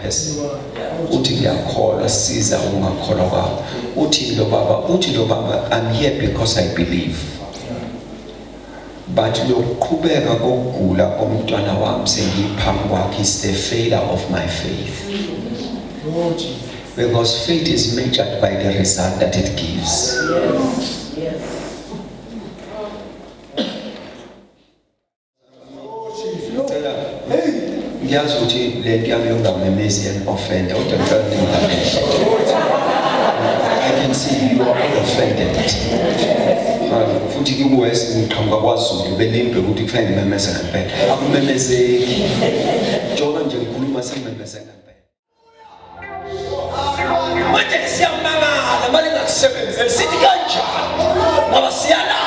person. Uthi ngiyakholwa siza ungakholwa kwakho. Uthi lo baba I'm here because I believe. But lokuqhubeka kokugula komntwana wami sengiphambi kwakhe is the failure of my faith. Because faith is measured by the result that it gives. Ngiyazi ukuthi lento yami yongamemezi and offend. I can see you are all offended. Futhi kuwes ngiqhamuka kwaZulu belimbe ukuthi kufanele memeze ngempela. Akumemezeki. Njengoba nje ngikhuluma sememeze ngempela. Manje siyamangala manje ngakusebenzela sithi kanjani? Ngoba siyalazi.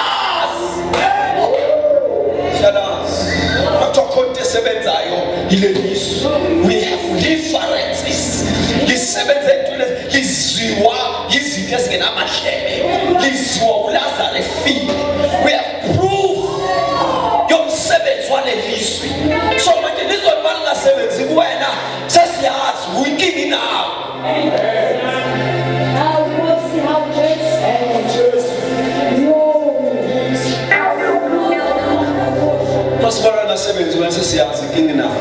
Konti sebenzayo ilelisu. We have differences. Lisebenza into lizwiwa izinto ezingenamahlebe. Lizwiwa uLazarus efile. We have proof yomsebenzi walelizwi. So manje lizobani ngasebenzi kuwena sesiyazi uyinkingi nawe. Masibara nasebenzi wena sesiyazi inkingi nawe.